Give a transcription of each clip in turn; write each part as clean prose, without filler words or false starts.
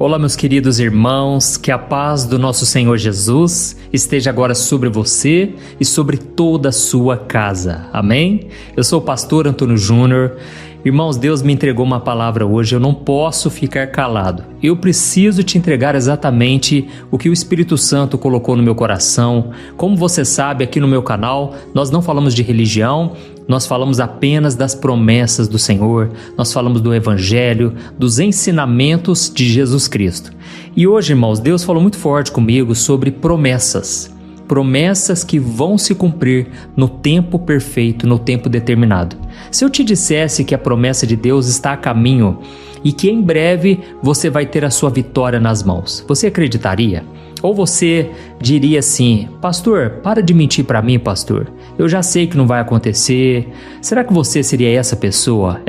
Olá, meus queridos irmãos, que a paz do nosso Senhor Jesus esteja agora sobre você e sobre toda a sua casa. Amém? Eu sou o pastor Antônio Júnior. Irmãos, Deus me entregou uma palavra hoje, eu não posso ficar calado. Eu preciso te entregar exatamente o que o Espírito Santo colocou no meu coração. Como você sabe, aqui no meu canal, nós não falamos de religião, nós falamos apenas das promessas do Senhor, nós falamos do Evangelho, dos ensinamentos de Jesus Cristo. E hoje, irmãos, Deus falou muito forte comigo sobre promessas. Promessas que vão se cumprir no tempo perfeito, no tempo determinado. Se eu te dissesse que a promessa de Deus está a caminho e que em breve você vai ter a sua vitória nas mãos, você acreditaria? Ou você diria assim: pastor, para de mentir para mim, pastor, eu já sei que não vai acontecer. Será que você seria essa pessoa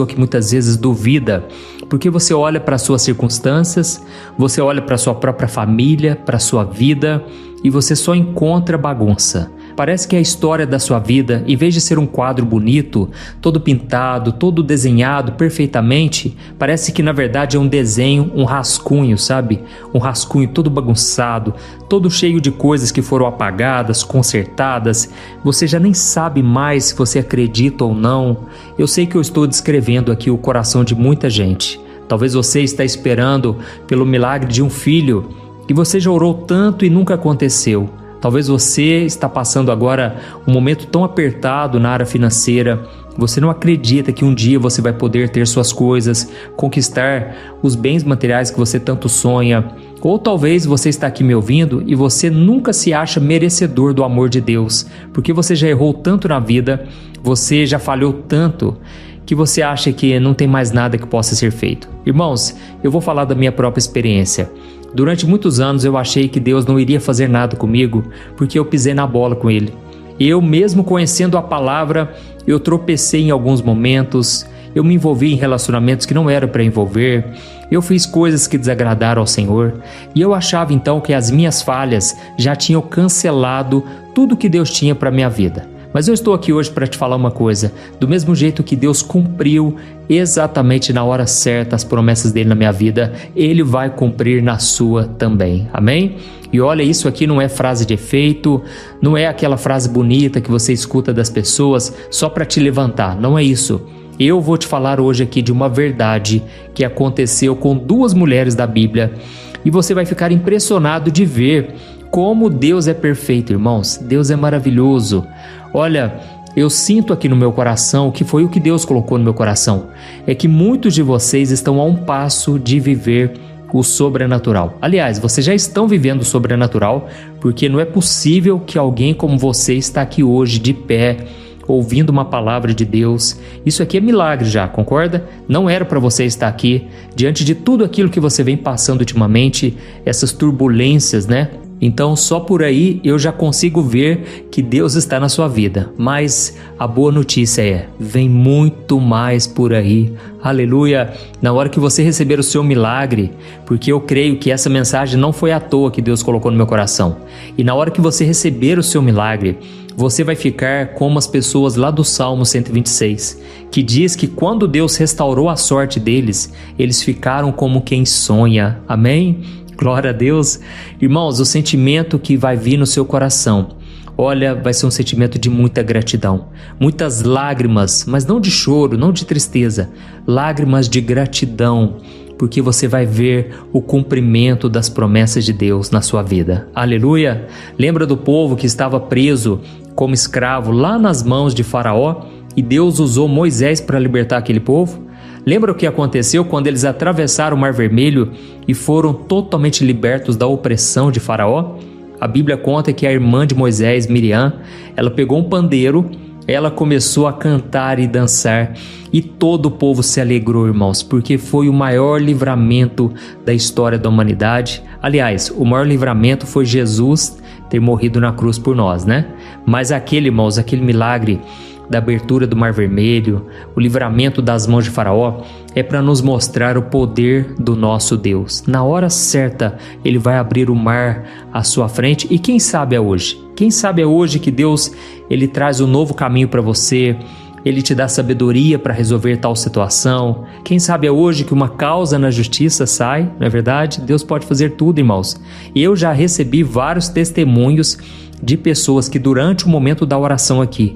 que muitas vezes duvida, porque você olha para as suas circunstâncias, você olha para a sua própria família, para a sua vida e você só encontra bagunça? Parece que a história da sua vida, em vez de ser um quadro bonito, todo pintado, todo desenhado perfeitamente, parece que na verdade é um desenho, um rascunho, sabe? Um rascunho todo bagunçado, todo cheio de coisas que foram apagadas, consertadas. Você já nem sabe mais se você acredita ou não. Eu sei que eu estou descrevendo aqui o coração de muita gente. Talvez você está esperando pelo milagre de um filho e você já orou tanto e nunca aconteceu. Talvez você está passando agora um momento tão apertado na área financeira. Você não acredita que um dia você vai poder ter suas coisas, conquistar os bens materiais que você tanto sonha. Ou talvez você está aqui me ouvindo e você nunca se acha merecedor do amor de Deus, porque você já errou tanto na vida, você já falhou tanto, que você acha que não tem mais nada que possa ser feito. Irmãos, eu vou falar da minha própria experiência. Durante muitos anos eu achei que Deus não iria fazer nada comigo porque eu pisei na bola com Ele. Eu, mesmo conhecendo a palavra, eu tropecei em alguns momentos, eu me envolvi em relacionamentos que não eram para envolver, eu fiz coisas que desagradaram ao Senhor e eu achava então que as minhas falhas já tinham cancelado tudo que Deus tinha para a minha vida. Mas eu estou aqui hoje para te falar uma coisa: do mesmo jeito que Deus cumpriu exatamente na hora certa as promessas dele na minha vida, Ele vai cumprir na sua também, amém? E olha, isso aqui não é frase de efeito, não é aquela frase bonita que você escuta das pessoas só para te levantar, não é isso. Eu vou te falar hoje aqui de uma verdade que aconteceu com duas mulheres da Bíblia e você vai ficar impressionado de ver como Deus é perfeito, irmãos. Deus é maravilhoso. Olha, eu sinto aqui no meu coração, que foi o que Deus colocou no meu coração, é que muitos de vocês estão a um passo de viver o sobrenatural. Aliás, vocês já estão vivendo o sobrenatural, porque não é possível que alguém como você está aqui hoje de pé, ouvindo uma palavra de Deus. Isso aqui é milagre já, concorda? Não era para você estar aqui, diante de tudo aquilo que você vem passando ultimamente, essas turbulências, né? Então só por aí eu já consigo ver que Deus está na sua vida. Mas a boa notícia é, vem muito mais por aí. Aleluia! Na hora que você receber o seu milagre, porque eu creio que essa mensagem não foi à toa que Deus colocou no meu coração. E na hora que você receber o seu milagre, você vai ficar como as pessoas lá do Salmo 126, que diz que quando Deus restaurou a sorte deles, eles ficaram como quem sonha. Amém? Glória a Deus. Irmãos, o sentimento que vai vir no seu coração, olha, vai ser um sentimento de muita gratidão, muitas lágrimas, mas não de choro, não de tristeza, lágrimas de gratidão, porque você vai ver o cumprimento das promessas de Deus na sua vida. Aleluia! Lembra do povo que estava preso como escravo lá nas mãos de Faraó e Deus usou Moisés para libertar aquele povo? Lembra o que aconteceu quando eles atravessaram o Mar Vermelho e foram totalmente libertos da opressão de Faraó? A Bíblia conta que a irmã de Moisés, Miriam, ela pegou um pandeiro, ela começou a cantar e dançar e todo o povo se alegrou, irmãos, porque foi o maior livramento da história da humanidade. Aliás, o maior livramento foi Jesus ter morrido na cruz por nós, né? Mas irmãos, aquele milagre da abertura do Mar Vermelho, o livramento das mãos de Faraó, é para nos mostrar o poder do nosso Deus. Na hora certa, Ele vai abrir o mar à sua frente e quem sabe é hoje? Quem sabe é hoje que Deus, Ele traz um novo caminho para você, Ele te dá sabedoria para resolver tal situação. Quem sabe é hoje que uma causa na justiça sai, não é verdade? Deus pode fazer tudo, irmãos. Eu já recebi vários testemunhos de pessoas que durante o momento da oração aqui,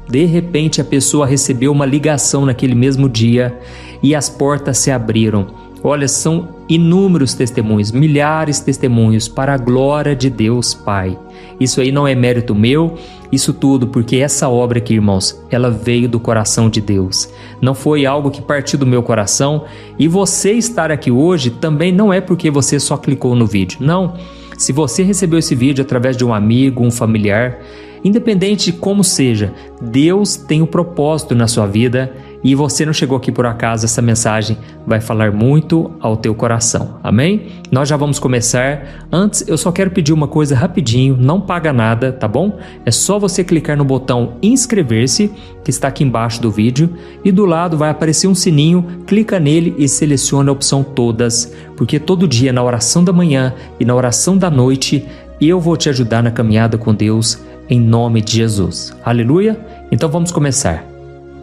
de repente a pessoa recebeu uma ligação naquele mesmo dia e as portas se abriram. Olha, são inúmeros testemunhos, milhares de testemunhos para a glória de Deus Pai. Isso aí não é mérito meu, isso tudo porque essa obra aqui, irmãos, ela veio do coração de Deus. Não foi algo que partiu do meu coração, e você estar aqui hoje também não é porque você só clicou no vídeo, não. Se você recebeu esse vídeo através de um amigo, um familiar, independente de como seja, Deus tem um propósito na sua vida e você não chegou aqui por acaso. Essa mensagem vai falar muito ao teu coração, amém? Nós já vamos começar. Antes, eu só quero pedir uma coisa rapidinho, não paga nada, tá bom? É só você clicar no botão inscrever-se, que está aqui embaixo do vídeo, e do lado vai aparecer um sininho, clica nele e seleciona a opção todas, porque todo dia na oração da manhã e na oração da noite, eu vou te ajudar na caminhada com Deus, em nome de Jesus. Aleluia? Então vamos começar.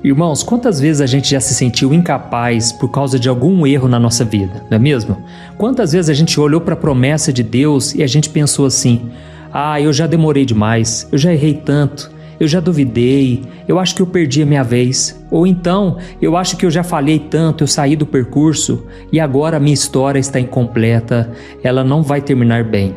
Irmãos, quantas vezes a gente já se sentiu incapaz por causa de algum erro na nossa vida, não é mesmo? Quantas vezes a gente olhou para a promessa de Deus e a gente pensou assim: eu já demorei demais, eu já errei tanto, eu já duvidei, eu acho que eu perdi a minha vez. Ou então, eu acho que eu já falhei tanto, eu saí do percurso e agora a minha história está incompleta, ela não vai terminar bem.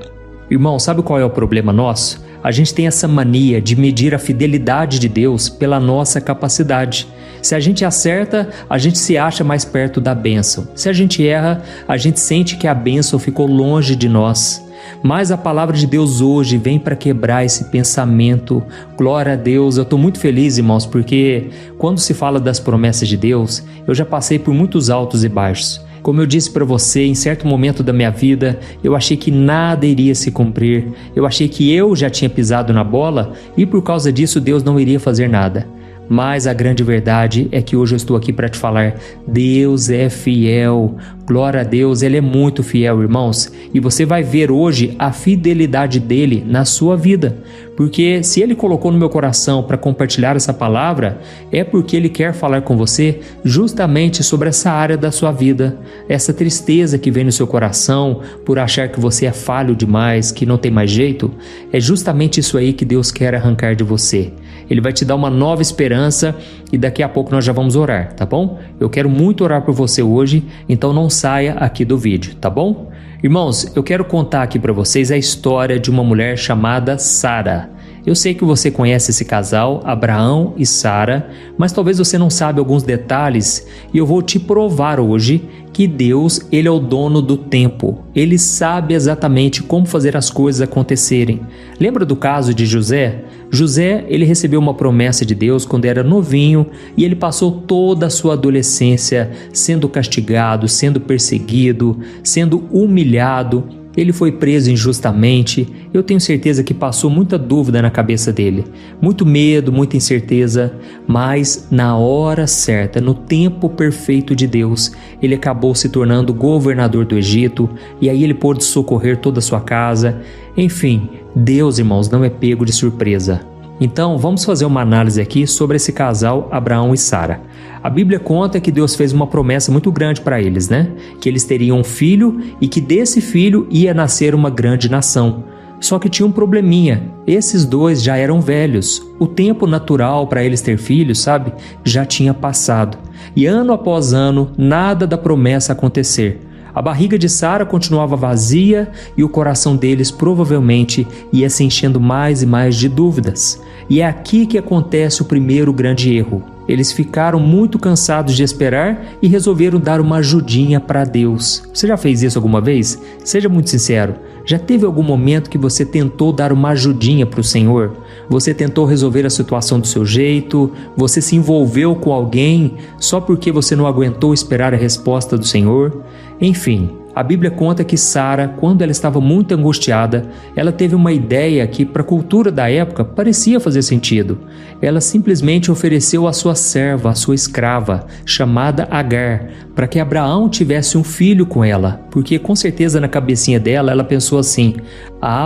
Irmão, sabe qual é o problema nosso? A gente tem essa mania de medir a fidelidade de Deus pela nossa capacidade. Se a gente acerta, a gente se acha mais perto da bênção. Se a gente erra, a gente sente que a bênção ficou longe de nós. Mas a palavra de Deus hoje vem para quebrar esse pensamento. Glória a Deus, eu estou muito feliz, irmãos, porque quando se fala das promessas de Deus, eu já passei por muitos altos e baixos. Como eu disse para você, em certo momento da minha vida, eu achei que nada iria se cumprir. Eu achei que eu já tinha pisado na bola e por causa disso Deus não iria fazer nada. Mas a grande verdade é que hoje eu estou aqui para te falar: Deus é fiel. Glória a Deus, Ele é muito fiel, irmãos. E você vai ver hoje a fidelidade dEle na sua vida. Porque se Ele colocou no meu coração para compartilhar essa palavra, é porque Ele quer falar com você justamente sobre essa área da sua vida. Essa tristeza que vem no seu coração por achar que você é falho demais, que não tem mais jeito, é justamente isso aí que Deus quer arrancar de você. Ele vai te dar uma nova esperança e daqui a pouco nós já vamos orar, tá bom? Eu quero muito orar por você hoje, então não saia aqui do vídeo, tá bom? Irmãos, eu quero contar aqui para vocês a história de uma mulher chamada Sara. Eu sei que você conhece esse casal, Abraão e Sara, mas talvez você não saiba alguns detalhes e eu vou te provar hoje que Deus, Ele é o dono do tempo. Ele sabe exatamente como fazer as coisas acontecerem. Lembra do caso de José? José, ele recebeu uma promessa de Deus quando era novinho e ele passou toda a sua adolescência sendo castigado, sendo perseguido, sendo humilhado. Ele foi preso injustamente. Eu tenho certeza que passou muita dúvida na cabeça dele, muito medo, muita incerteza, mas na hora certa, no tempo perfeito de Deus, ele acabou se tornando governador do Egito e aí ele pôde socorrer toda a sua casa. Enfim, Deus, irmãos, não é pego de surpresa. Então, vamos fazer uma análise aqui sobre esse casal, Abraão e Sara. A Bíblia conta que Deus fez uma promessa muito grande para eles, né? Que eles teriam um filho e que desse filho ia nascer uma grande nação. Só que tinha um probleminha, esses dois já eram velhos. O tempo natural para eles ter filhos, sabe? Já tinha passado. E ano após ano, nada da promessa acontecer. A barriga de Sara continuava vazia e o coração deles provavelmente ia se enchendo mais e mais de dúvidas. E é aqui que acontece o primeiro grande erro. Eles ficaram muito cansados de esperar e resolveram dar uma ajudinha para Deus. Você já fez isso alguma vez? Seja muito sincero. Já teve algum momento que você tentou dar uma ajudinha para o Senhor? Você tentou resolver a situação do seu jeito? Você se envolveu com alguém só porque você não aguentou esperar a resposta do Senhor? Enfim, a Bíblia conta que Sara, quando ela estava muito angustiada, ela teve uma ideia que para a cultura da época parecia fazer sentido. Ela simplesmente ofereceu a sua serva, a sua escrava, chamada Agar, para que Abraão tivesse um filho com ela, porque com certeza na cabecinha dela ela pensou assim: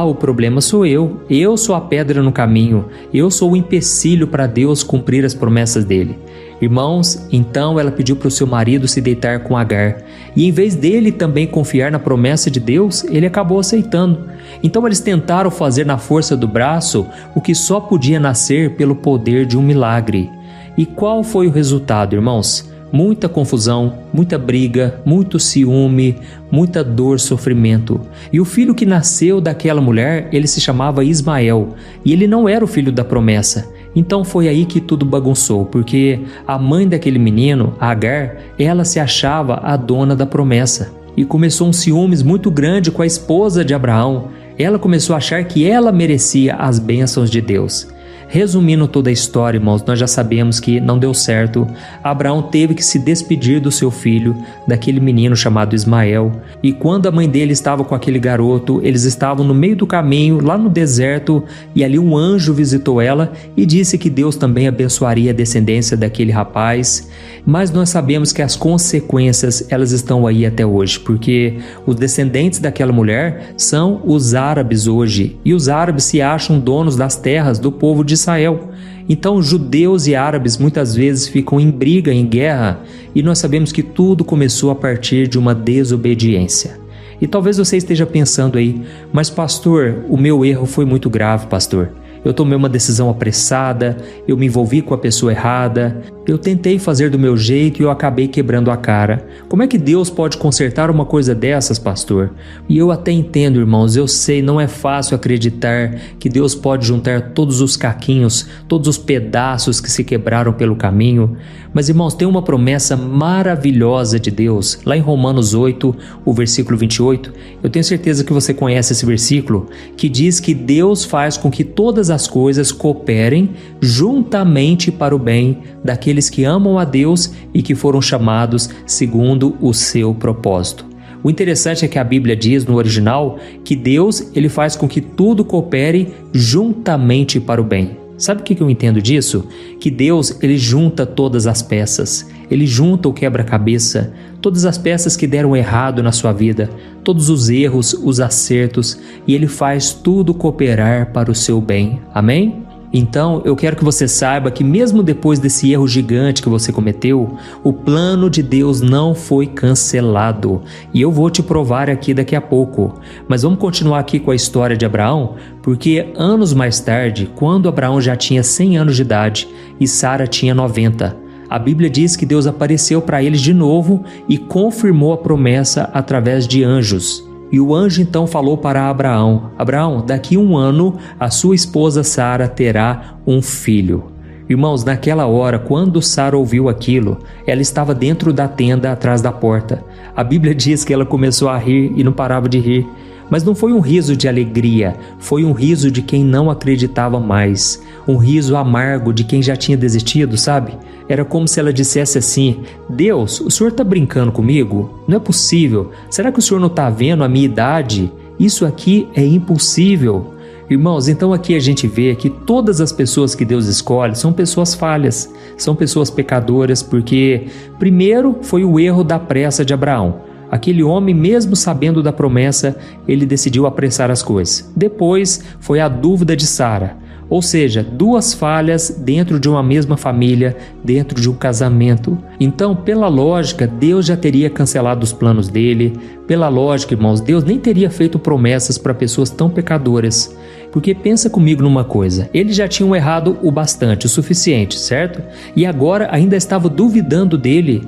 o problema sou eu sou a pedra no caminho, eu sou o empecilho para Deus cumprir as promessas dele. Irmãos, então ela pediu para o seu marido se deitar com Agar, e em vez dele também confiar na promessa de Deus, ele acabou aceitando. Então eles tentaram fazer na força do braço o que só podia nascer pelo poder de um milagre. E qual foi o resultado, irmãos? Muita confusão, muita briga, muito ciúme, muita dor, sofrimento. E o filho que nasceu daquela mulher, ele se chamava Ismael, e ele não era o filho da promessa. Então foi aí que tudo bagunçou, porque a mãe daquele menino, Agar, ela se achava a dona da promessa. E começou um ciúmes muito grande com a esposa de Abraão. Ela começou a achar que ela merecia as bênçãos de Deus. Resumindo toda a história, irmãos, nós já sabemos que não deu certo. Abraão teve que se despedir do seu filho, daquele menino chamado Ismael. E quando a mãe dele estava com aquele garoto, eles estavam no meio do caminho, lá no deserto, e ali um anjo visitou ela e disse que Deus também abençoaria a descendência daquele rapaz. Mas nós sabemos que as consequências, elas estão aí até hoje, porque os descendentes daquela mulher são os árabes hoje, e os árabes se acham donos das terras do povo de Israel. Então judeus e árabes muitas vezes ficam em briga, em guerra, e nós sabemos que tudo começou a partir de uma desobediência. E talvez você esteja pensando aí: mas pastor, o meu erro foi muito grave, pastor. Eu tomei uma decisão apressada, eu me envolvi com a pessoa errada, eu tentei fazer do meu jeito e eu acabei quebrando a cara. Como é que Deus pode consertar uma coisa dessas, pastor? E eu até entendo, irmãos, eu sei, não é fácil acreditar que Deus pode juntar todos os caquinhos, todos os pedaços que se quebraram pelo caminho. Mas, irmãos, tem uma promessa maravilhosa de Deus, lá em Romanos 8, o versículo 28, eu tenho certeza que você conhece esse versículo, que diz que Deus faz com que todas as coisas cooperem juntamente para o bem daqueles que amam a Deus e que foram chamados segundo o seu propósito. O interessante é que a Bíblia diz no original que Deus, ele faz com que tudo coopere juntamente para o bem. Sabe o que eu entendo disso? Que Deus, ele junta todas as peças, ele junta o quebra-cabeça, todas as peças que deram errado na sua vida, todos os erros, os acertos, e ele faz tudo cooperar para o seu bem. Amém? Então, eu quero que você saiba que mesmo depois desse erro gigante que você cometeu, o plano de Deus não foi cancelado. E eu vou te provar aqui daqui a pouco. Mas vamos continuar aqui com a história de Abraão, porque anos mais tarde, quando Abraão já tinha 100 anos de idade e Sara tinha 90, a Bíblia diz que Deus apareceu para eles de novo e confirmou a promessa através de anjos. E o anjo então falou para Abraão: Abraão, daqui 1 ano a sua esposa Sara terá um filho. Irmãos, naquela hora, quando Sara ouviu aquilo, ela estava dentro da tenda atrás da porta. A Bíblia diz que ela começou a rir e não parava de rir. Mas não foi um riso de alegria, foi um riso de quem não acreditava mais. Um riso amargo de quem já tinha desistido, sabe? Era como se ela dissesse assim: Deus, o Senhor está brincando comigo? Não é possível. Será que o Senhor não está vendo a minha idade? Isso aqui é impossível. Irmãos, então aqui a gente vê que todas as pessoas que Deus escolhe são pessoas falhas, são pessoas pecadoras, porque primeiro foi o erro da pressa de Abraão. Aquele homem, mesmo sabendo da promessa, ele decidiu apressar as coisas. Depois foi a dúvida de Sara. Ou seja, 2 falhas dentro de uma mesma família, dentro de um casamento. Então, pela lógica, Deus já teria cancelado os planos dele. Pela lógica, irmãos, Deus nem teria feito promessas para pessoas tão pecadoras. Porque pensa comigo numa coisa, eles já tinham errado o bastante, o suficiente, certo? E agora ainda estava duvidando dele.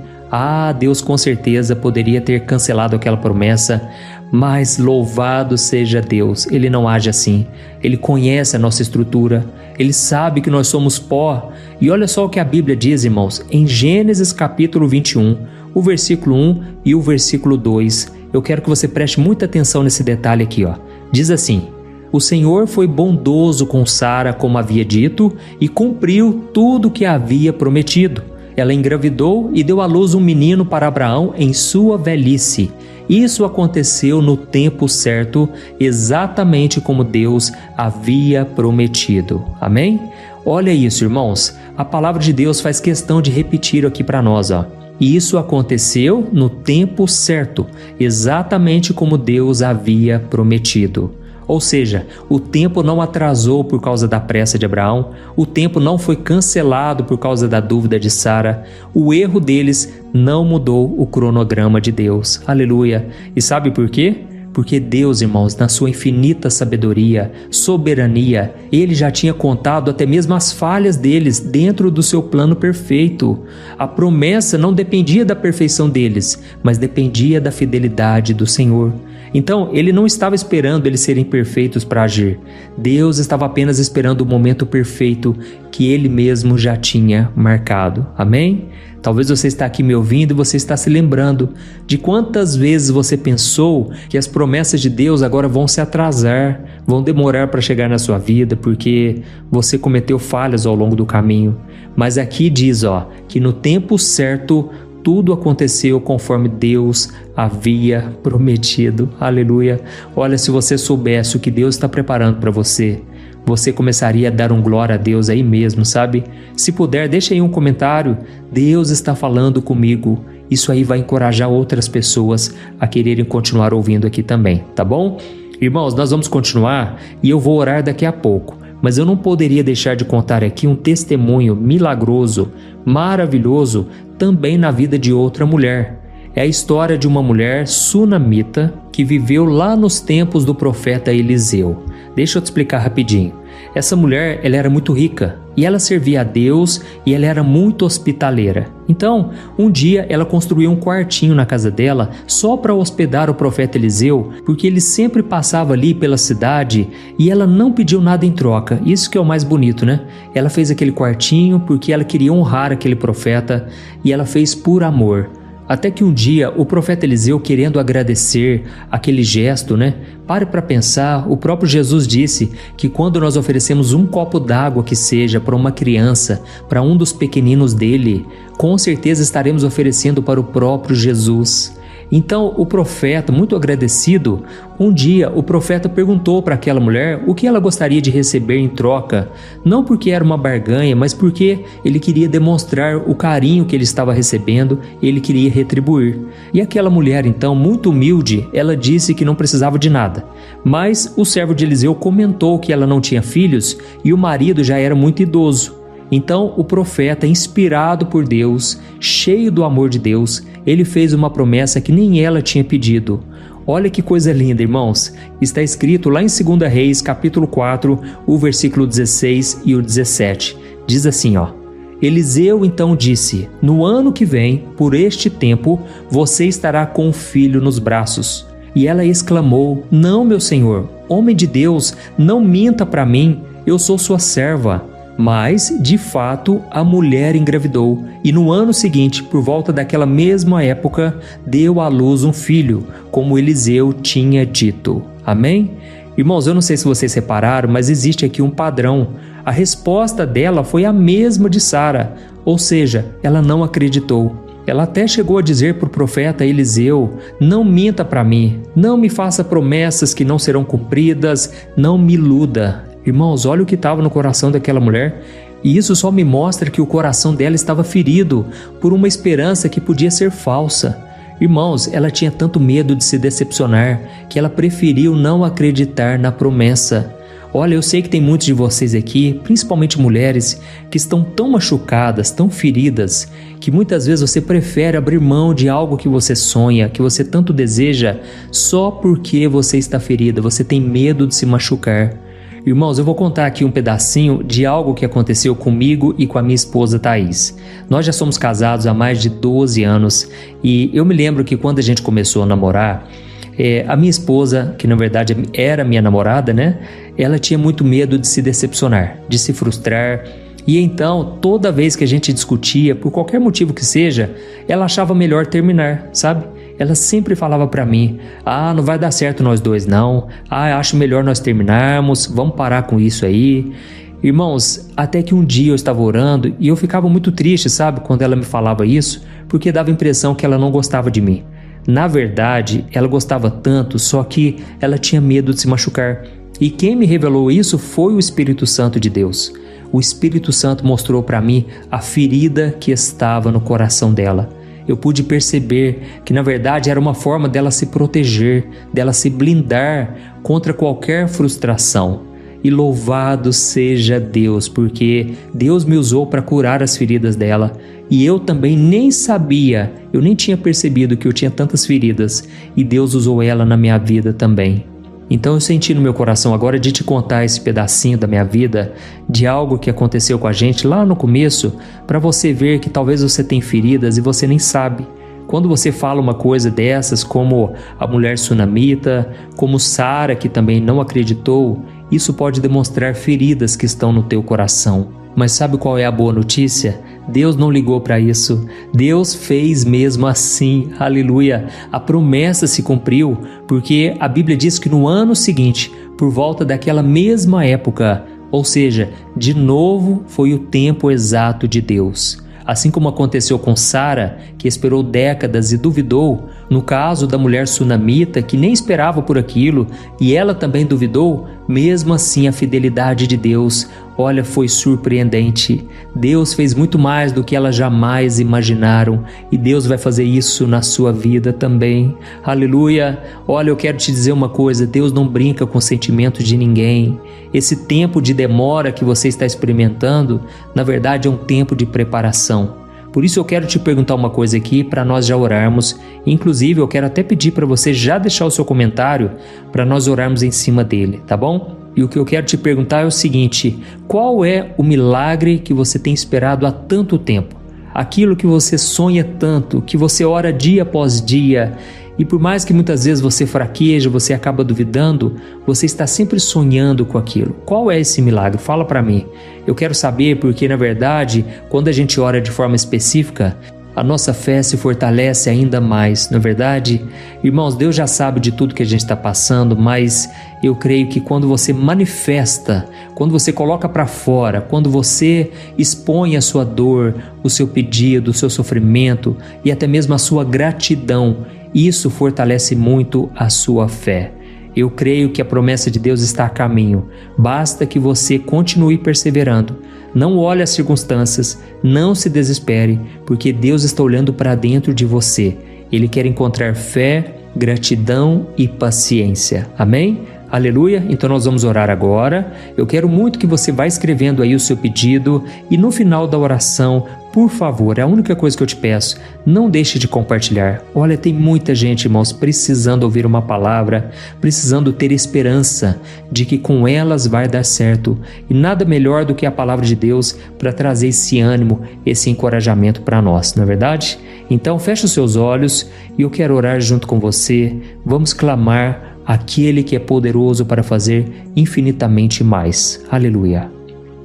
Deus com certeza poderia ter cancelado aquela promessa, mas louvado seja Deus, Ele não age assim. Ele conhece a nossa estrutura, Ele sabe que nós somos pó. E olha só o que a Bíblia diz, irmãos, em Gênesis capítulo 21, o versículo 1 e o versículo 2. Eu quero que você preste muita atenção nesse detalhe aqui, ó. Diz assim: o Senhor foi bondoso com Sara, como havia dito, e cumpriu tudo o que havia prometido. Ela engravidou e deu à luz um menino para Abraão em sua velhice. Isso aconteceu no tempo certo, exatamente como Deus havia prometido. Amém? Olha isso, irmãos. A palavra de Deus faz questão de repetir aqui para nós, ó. E isso aconteceu no tempo certo, exatamente como Deus havia prometido. Ou seja, o tempo não atrasou por causa da pressa de Abraão, o tempo não foi cancelado por causa da dúvida de Sara, o erro deles não mudou o cronograma de Deus. Aleluia! E sabe por quê? Porque Deus, irmãos, na sua infinita sabedoria, soberania, Ele já tinha contado até mesmo as falhas deles dentro do seu plano perfeito. A promessa não dependia da perfeição deles, mas dependia da fidelidade do Senhor. Então, Ele não estava esperando eles serem perfeitos para agir. Deus estava apenas esperando o momento perfeito que Ele mesmo já tinha marcado. Amém? Talvez você está aqui me ouvindo e você está se lembrando de quantas vezes você pensou que as promessas de Deus agora vão se atrasar, vão demorar para chegar na sua vida porque você cometeu falhas ao longo do caminho. Mas aqui diz, que no tempo certo tudo aconteceu conforme Deus havia prometido. Aleluia! Olha, se você soubesse o que Deus está preparando para você, você começaria a dar um glória a Deus aí mesmo, sabe? Se puder, deixa aí um comentário. Deus está falando comigo. Isso aí vai encorajar outras pessoas a quererem continuar ouvindo aqui também, tá bom? Irmãos, nós vamos continuar e eu vou orar daqui a pouco. Mas eu não poderia deixar de contar aqui um testemunho milagroso, maravilhoso, também na vida de outra mulher. É a história de uma mulher sunamita que viveu lá nos tempos do profeta Eliseu. Deixa eu te explicar rapidinho. Essa mulher, ela era muito rica e ela servia a Deus e ela era muito hospitaleira. Então, um dia ela construiu um quartinho na casa dela só para hospedar o profeta Eliseu, porque ele sempre passava ali pela cidade e ela não pediu nada em troca. Isso que é o mais bonito, né? Ela fez aquele quartinho porque ela queria honrar aquele profeta e ela fez por amor. Até que um dia o profeta Eliseu, querendo agradecer aquele gesto, Pare para pensar, o próprio Jesus disse que quando nós oferecemos um copo d'água que seja para uma criança, para um dos pequeninos dele, com certeza estaremos oferecendo para o próprio Jesus. Então o profeta, muito agradecido, um dia o profeta perguntou para aquela mulher o que ela gostaria de receber em troca, não porque era uma barganha, mas porque ele queria demonstrar o carinho que ele estava recebendo, ele queria retribuir. E aquela mulher então, muito humilde, ela disse que não precisava de nada, mas o servo de Eliseu comentou que ela não tinha filhos e o marido já era muito idoso. Então o profeta, inspirado por Deus, cheio do amor de Deus, ele fez uma promessa que nem ela tinha pedido. Olha que coisa linda, irmãos. Está escrito lá em 2 Reis, capítulo 4, o versículo 16 e o 17. Diz assim, Eliseu então disse: no ano que vem, por este tempo, você estará com um filho nos braços. E ela exclamou: não, meu senhor, homem de Deus, não minta para mim, eu sou sua serva. Mas, de fato, a mulher engravidou e no ano seguinte, por volta daquela mesma época, deu à luz um filho, como Eliseu tinha dito. Amém? Irmãos, eu não sei se vocês repararam, mas existe aqui um padrão. A resposta dela foi a mesma de Sara, ou seja, ela não acreditou. Ela até chegou a dizer para o profeta Eliseu: não minta para mim, não me faça promessas que não serão cumpridas, não me iluda. Irmãos, olha o que estava no coração daquela mulher, e isso só me mostra que o coração dela estava ferido por uma esperança que podia ser falsa. Irmãos, ela tinha tanto medo de se decepcionar que ela preferiu não acreditar na promessa. Olha, eu sei que tem muitos de vocês aqui, principalmente mulheres, que estão tão machucadas, tão feridas, que muitas vezes você prefere abrir mão de algo que você sonha, que você tanto deseja, só porque você está ferida, você tem medo de se machucar. Irmãos, eu vou contar aqui um pedacinho de algo que aconteceu comigo e com a minha esposa Thaís. Nós já somos casados há mais de 12 anos e eu me lembro que quando a gente começou a namorar, a minha esposa, que na verdade era minha namorada, ela tinha muito medo de se decepcionar, de se frustrar. E então, toda vez que a gente discutia, por qualquer motivo que seja, ela achava melhor terminar, sabe? Ela sempre falava para mim: não vai dar certo nós dois não, acho melhor nós terminarmos, vamos parar com isso aí. Irmãos, até que um dia eu estava orando e eu ficava muito triste, sabe, quando ela me falava isso, porque dava a impressão que ela não gostava de mim. Na verdade, ela gostava tanto, só que ela tinha medo de se machucar. E quem me revelou isso foi o Espírito Santo de Deus. O Espírito Santo mostrou para mim a ferida que estava no coração dela. eu pude perceber que na verdade era uma forma dela se proteger, dela se blindar contra qualquer frustração. E louvado seja Deus, porque Deus me usou para curar as feridas dela. E eu também nem sabia, eu nem tinha percebido que eu tinha tantas feridas. E Deus usou ela na minha vida também. Então eu senti no meu coração agora de te contar esse pedacinho da minha vida, de algo que aconteceu com a gente lá no começo, para você ver que talvez você tem feridas e você nem sabe. Quando você fala uma coisa dessas, como a mulher sunamita, como Sara, que também não acreditou, isso pode demonstrar feridas que estão no teu coração. Mas sabe qual é a boa notícia? Deus não ligou para isso. Deus fez mesmo assim. Aleluia! A promessa se cumpriu, porque a Bíblia diz que no ano seguinte, por volta daquela mesma época, ou seja, de novo foi o tempo exato de Deus. Assim como aconteceu com Sara, que esperou décadas e duvidou, no caso da mulher sunamita, que nem esperava por aquilo, e ela também duvidou, mesmo assim a fidelidade de Deus, olha, foi surpreendente. Deus fez muito mais do que elas jamais imaginaram, e Deus vai fazer isso na sua vida também. Aleluia! Olha, eu quero te dizer uma coisa, Deus não brinca com o sentimento de ninguém. Esse tempo de demora que você está experimentando, na verdade é um tempo de preparação. Por isso eu quero te perguntar uma coisa aqui para nós já orarmos. Inclusive eu quero até pedir para você já deixar o seu comentário para nós orarmos em cima dele, tá bom? E o que eu quero te perguntar é o seguinte: qual é o milagre que você tem esperado há tanto tempo? Aquilo que você sonha tanto, que você ora dia após dia, e por mais que muitas vezes você fraqueja, você acaba duvidando, você está sempre sonhando com aquilo. Qual é esse milagre? Fala para mim. Eu quero saber, porque na verdade, quando a gente ora de forma específica, a nossa fé se fortalece ainda mais, não é verdade? Irmãos, Deus já sabe de tudo que a gente está passando, mas eu creio que quando você manifesta, quando você coloca para fora, quando você expõe a sua dor, o seu pedido, o seu sofrimento e até mesmo a sua gratidão, isso fortalece muito a sua fé. Eu creio que a promessa de Deus está a caminho. Basta que você continue perseverando. Não olhe as circunstâncias, não se desespere, porque Deus está olhando para dentro de você. Ele quer encontrar fé, gratidão e paciência. Amém? Aleluia? Então nós vamos orar agora. Eu quero muito que você vá escrevendo aí o seu pedido e no final da oração, por favor, é a única coisa que eu te peço, não deixe de compartilhar. Olha, tem muita gente, irmãos, precisando ouvir uma palavra, precisando ter esperança de que com elas vai dar certo. E nada melhor do que a palavra de Deus para trazer esse ânimo, esse encorajamento para nós, não é verdade? Então feche os seus olhos e eu quero orar junto com você. Vamos clamar aquele que é poderoso para fazer infinitamente mais. Aleluia.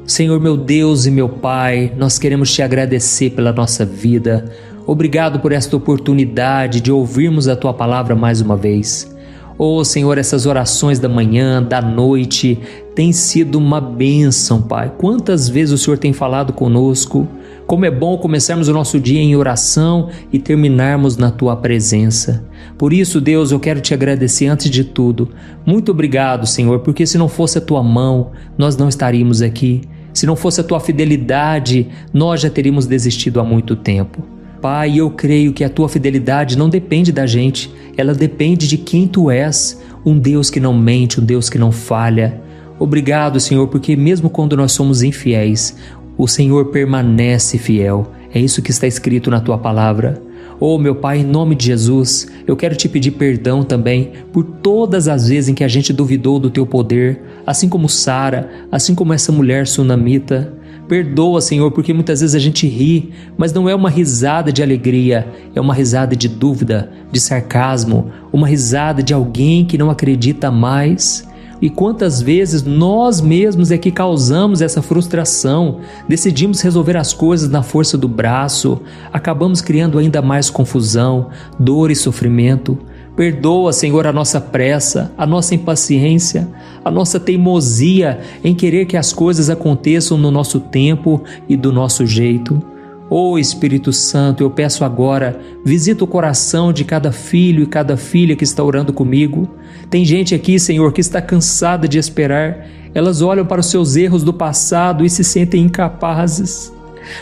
Senhor, meu Deus e meu Pai, nós queremos te agradecer pela nossa vida. Obrigado por esta oportunidade de ouvirmos a Tua palavra mais uma vez. Oh, Senhor, essas orações da manhã, da noite, têm sido uma bênção, Pai. Quantas vezes o Senhor tem falado conosco? Como é bom começarmos o nosso dia em oração e terminarmos na Tua presença. Por isso, Deus, eu quero te agradecer antes de tudo. Muito obrigado, Senhor, porque se não fosse a Tua mão, nós não estaríamos aqui. Se não fosse a Tua fidelidade, nós já teríamos desistido há muito tempo. Pai, eu creio que a Tua fidelidade não depende da gente, ela depende de quem Tu és, um Deus que não mente, um Deus que não falha. Obrigado, Senhor, porque mesmo quando nós somos infiéis, o Senhor permanece fiel. É isso que está escrito na Tua palavra. Oh, meu Pai, em nome de Jesus, eu quero te pedir perdão também por todas as vezes em que a gente duvidou do Teu poder, assim como Sara, assim como essa mulher sunamita. Perdoa, Senhor, porque muitas vezes a gente ri, mas não é uma risada de alegria, é uma risada de dúvida, de sarcasmo, uma risada de alguém que não acredita mais. E quantas vezes nós mesmos é que causamos essa frustração, decidimos resolver as coisas na força do braço, acabamos criando ainda mais confusão, dor e sofrimento. Perdoa, Senhor, a nossa pressa, a nossa impaciência, a nossa teimosia em querer que as coisas aconteçam no nosso tempo e do nosso jeito. Oh, Espírito Santo, eu peço agora, visita o coração de cada filho e cada filha que está orando comigo. Tem gente aqui, Senhor, que está cansada de esperar. Elas olham para os seus erros do passado e se sentem incapazes.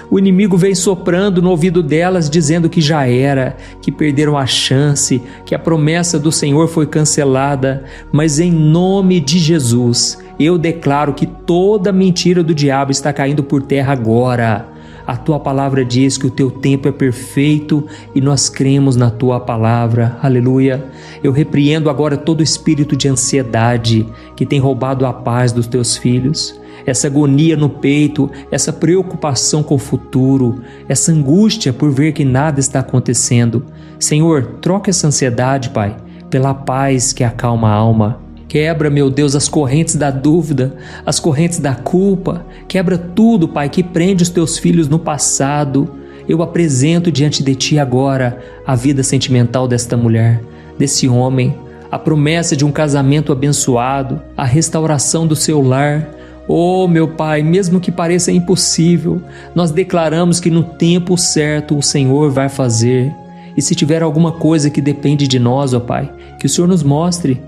O inimigo vem soprando no ouvido delas, dizendo que já era, que perderam a chance, que a promessa do Senhor foi cancelada. Mas em nome de Jesus, eu declaro que toda mentira do diabo está caindo por terra agora. A tua palavra diz que o teu tempo é perfeito e nós cremos na tua palavra. Aleluia. Eu repreendo agora todo espírito de ansiedade que tem roubado a paz dos teus filhos. Essa agonia no peito, essa preocupação com o futuro, essa angústia por ver que nada está acontecendo. Senhor, troca essa ansiedade, Pai, pela paz que acalma a alma. Quebra, meu Deus, as correntes da dúvida, as correntes da culpa. Quebra tudo, Pai, que prende os teus filhos no passado. Eu apresento diante de Ti agora a vida sentimental desta mulher, desse homem, a promessa de um casamento abençoado, a restauração do seu lar. Oh, meu Pai, mesmo que pareça impossível, nós declaramos que no tempo certo o Senhor vai fazer. E se tiver alguma coisa que depende de nós, ó Pai, que o Senhor nos mostre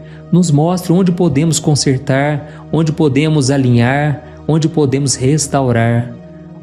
onde podemos consertar, onde podemos alinhar, onde podemos restaurar.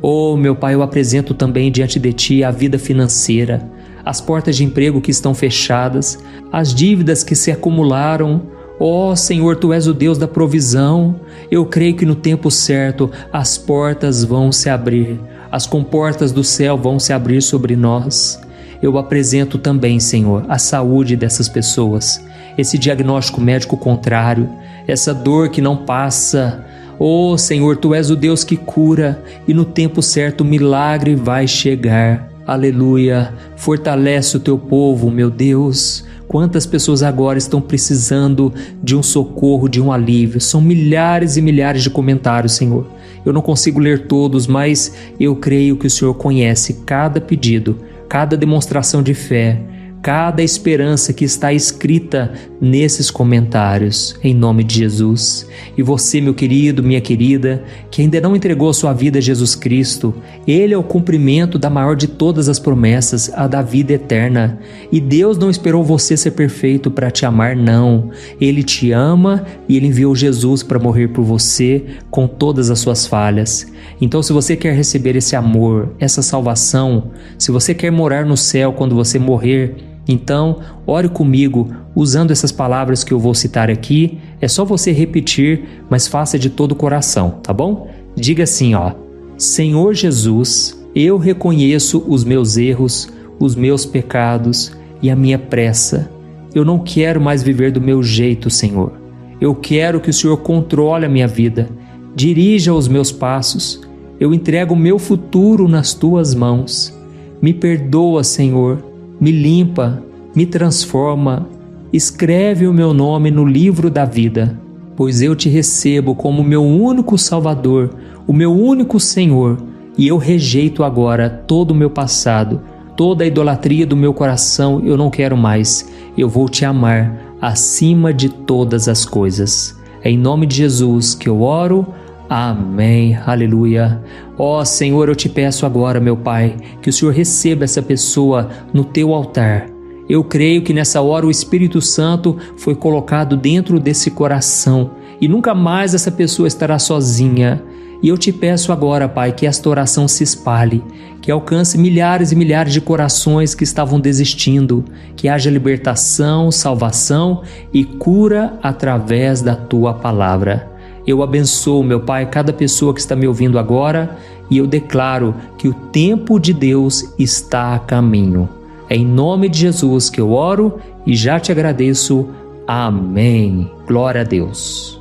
Oh, meu Pai, eu apresento também diante de Ti a vida financeira, as portas de emprego que estão fechadas, as dívidas que se acumularam. Oh, Senhor, Tu és o Deus da provisão. Eu creio que no tempo certo as portas vão se abrir, as comportas do céu vão se abrir sobre nós. Eu apresento também, Senhor, a saúde dessas pessoas, esse diagnóstico médico contrário, essa dor que não passa. Oh, Senhor, Tu és o Deus que cura e no tempo certo o milagre vai chegar. Aleluia! Fortalece o Teu povo, meu Deus. Quantas pessoas agora estão precisando de um socorro, de um alívio? São milhares e milhares de comentários, Senhor. Eu não consigo ler todos, mas eu creio que o Senhor conhece cada pedido, cada demonstração de fé, cada esperança que está escrita nesses comentários, em nome de Jesus. E você, meu querido, minha querida, que ainda não entregou a sua vida a Jesus Cristo, Ele é o cumprimento da maior de todas as promessas, a da vida eterna. E Deus não esperou você ser perfeito para te amar, não. Ele te ama e Ele enviou Jesus para morrer por você com todas as suas falhas. Então, se você quer receber esse amor, essa salvação, se você quer morar no céu quando você morrer, então, ore comigo usando essas palavras que eu vou citar aqui. É só você repetir, mas faça de todo o coração, tá bom? Diga assim, ó: Senhor Jesus, eu reconheço os meus erros, os meus pecados e a minha pressa. Eu não quero mais viver do meu jeito, Senhor. Eu quero que o Senhor controle a minha vida, dirija os meus passos. Eu entrego o meu futuro nas Tuas mãos. Me perdoa, Senhor. Me limpa, me transforma, escreve o meu nome no livro da vida, pois eu te recebo como meu único Salvador, o meu único Senhor, e eu rejeito agora todo o meu passado, toda a idolatria do meu coração eu não quero mais. Eu vou te amar acima de todas as coisas. É em nome de Jesus que eu oro. Amém, aleluia. Ó Senhor, eu te peço agora, meu Pai, que o Senhor receba essa pessoa no Teu altar. Eu creio que nessa hora o Espírito Santo foi colocado dentro desse coração e nunca mais essa pessoa estará sozinha. E eu te peço agora, Pai, que esta oração se espalhe, que alcance milhares e milhares de corações que estavam desistindo, que haja libertação, salvação e cura através da Tua palavra. Eu abençoo, meu Pai, cada pessoa que está me ouvindo agora e eu declaro que o tempo de Deus está a caminho. É em nome de Jesus que eu oro e já te agradeço. Amém. Glória a Deus.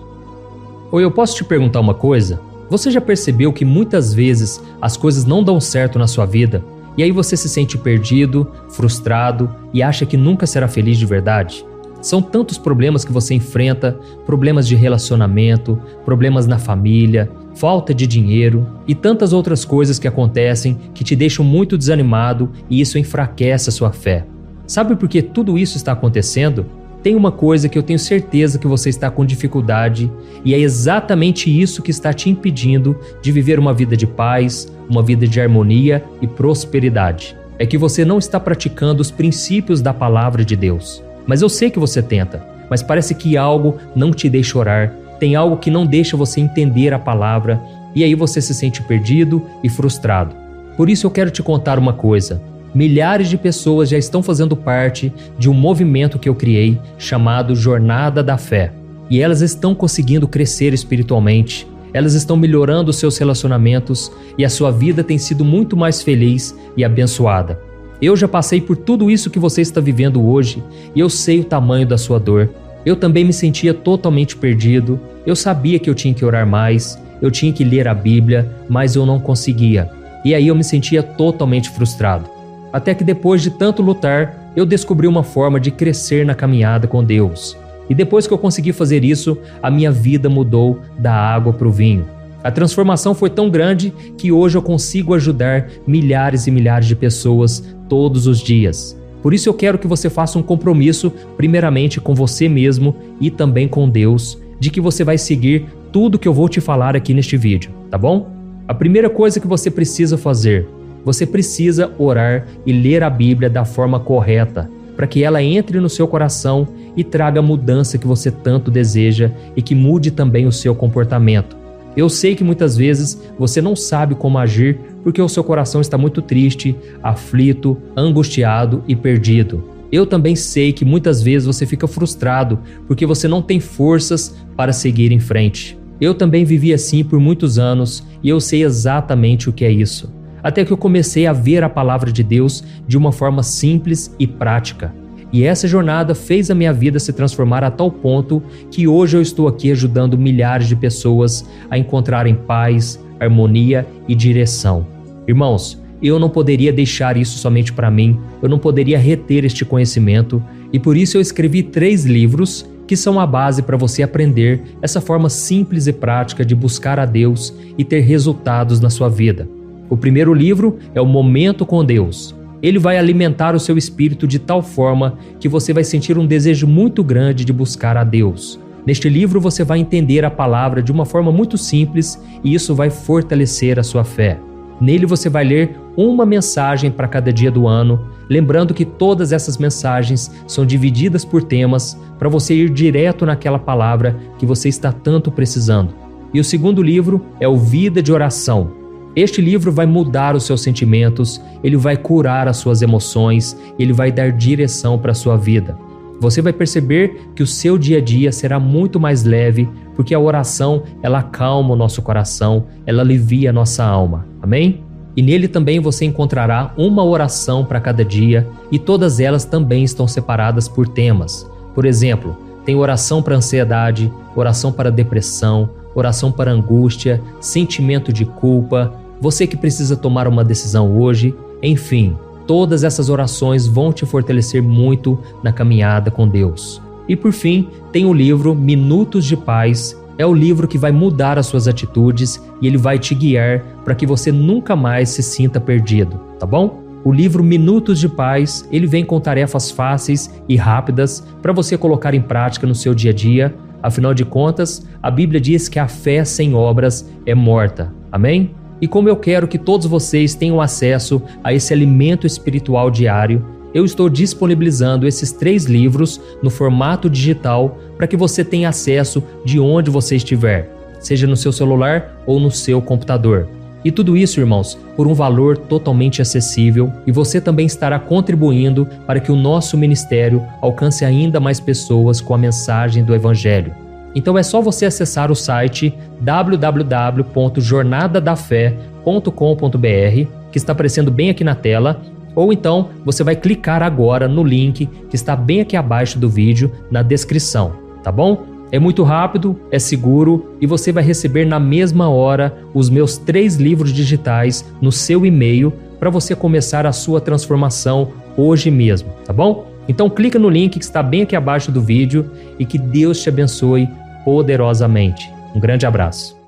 Oi, eu posso te perguntar uma coisa? Você já percebeu que muitas vezes as coisas não dão certo na sua vida e aí você se sente perdido, frustrado e acha que nunca será feliz de verdade? São tantos problemas que você enfrenta, problemas de relacionamento, problemas na família, falta de dinheiro e tantas outras coisas que acontecem que te deixam muito desanimado e isso enfraquece a sua fé. Sabe por que tudo isso está acontecendo? Tem uma coisa que eu tenho certeza que você está com dificuldade e é exatamente isso que está te impedindo de viver uma vida de paz, uma vida de harmonia e prosperidade. É que você não está praticando os princípios da palavra de Deus. Mas eu sei que você tenta, mas parece que algo não te deixa orar, tem algo que não deixa você entender a palavra, e aí você se sente perdido e frustrado. Por isso eu quero te contar uma coisa. Milhares de pessoas já estão fazendo parte de um movimento que eu criei chamado Jornada da Fé. E elas estão conseguindo crescer espiritualmente, elas estão melhorando seus relacionamentos e a sua vida tem sido muito mais feliz e abençoada. Eu já passei por tudo isso que você está vivendo hoje e eu sei o tamanho da sua dor. Eu também me sentia totalmente perdido, eu sabia que eu tinha que orar mais, eu tinha que ler a Bíblia, mas eu não conseguia. E aí eu me sentia totalmente frustrado. Até que depois de tanto lutar, eu descobri uma forma de crescer na caminhada com Deus. E depois que eu consegui fazer isso, a minha vida mudou da água para o vinho. A transformação foi tão grande que hoje eu consigo ajudar milhares e milhares de pessoas todos os dias. Por isso eu quero que você faça um compromisso, primeiramente com você mesmo e também com Deus, de que você vai seguir tudo que eu vou te falar aqui neste vídeo, tá bom? A primeira coisa que você precisa fazer, você precisa orar e ler a Bíblia da forma correta, para que ela entre no seu coração e traga a mudança que você tanto deseja e que mude também o seu comportamento. Eu sei que muitas vezes você não sabe como agir porque o seu coração está muito triste, aflito, angustiado e perdido. Eu também sei que muitas vezes você fica frustrado porque você não tem forças para seguir em frente. Eu também vivi assim por muitos anos e eu sei exatamente o que é isso. Até que eu comecei a ver a palavra de Deus de uma forma simples e prática. E essa jornada fez a minha vida se transformar a tal ponto que hoje eu estou aqui ajudando milhares de pessoas a encontrarem paz, harmonia e direção. Irmãos, eu não poderia deixar isso somente para mim, eu não poderia reter este conhecimento e por isso eu escrevi 3 livros que são a base para você aprender essa forma simples e prática de buscar a Deus e ter resultados na sua vida. O primeiro livro é o Momento com Deus. Ele vai alimentar o seu espírito de tal forma que você vai sentir um desejo muito grande de buscar a Deus. Neste livro você vai entender a palavra de uma forma muito simples e isso vai fortalecer a sua fé. Nele você vai ler uma mensagem para cada dia do ano, lembrando que todas essas mensagens são divididas por temas para você ir direto naquela palavra que você está tanto precisando. E o segundo livro é o Vida de Oração. Este livro vai mudar os seus sentimentos, ele vai curar as suas emoções, ele vai dar direção para a sua vida. Você vai perceber que o seu dia a dia será muito mais leve, porque a oração, ela acalma o nosso coração, ela alivia a nossa alma. Amém? E nele também você encontrará uma oração para cada dia e todas elas também estão separadas por temas. Por exemplo, tem oração para ansiedade, oração para depressão, oração para angústia, sentimento de culpa, você que precisa tomar uma decisão hoje, enfim, todas essas orações vão te fortalecer muito na caminhada com Deus. E por fim, tem o livro Minutos de Paz, é o livro que vai mudar as suas atitudes e ele vai te guiar para que você nunca mais se sinta perdido, tá bom? O livro Minutos de Paz, ele vem com tarefas fáceis e rápidas para você colocar em prática no seu dia a dia. Afinal de contas, a Bíblia diz que a fé sem obras é morta. Amém? E como eu quero que todos vocês tenham acesso a esse alimento espiritual diário, eu estou disponibilizando esses 3 livros no formato digital para que você tenha acesso de onde você estiver, seja no seu celular ou no seu computador. E tudo isso, irmãos, por um valor totalmente acessível e você também estará contribuindo para que o nosso ministério alcance ainda mais pessoas com a mensagem do Evangelho. Então é só você acessar o site www.jornadadafé.com.br, que está aparecendo bem aqui na tela, ou então você vai clicar agora no link que está bem aqui abaixo do vídeo, na descrição, tá bom? É muito rápido, é seguro e você vai receber na mesma hora os meus 3 livros digitais no seu e-mail para você começar a sua transformação hoje mesmo, tá bom? Então clica no link que está bem aqui abaixo do vídeo e que Deus te abençoe poderosamente. Um grande abraço.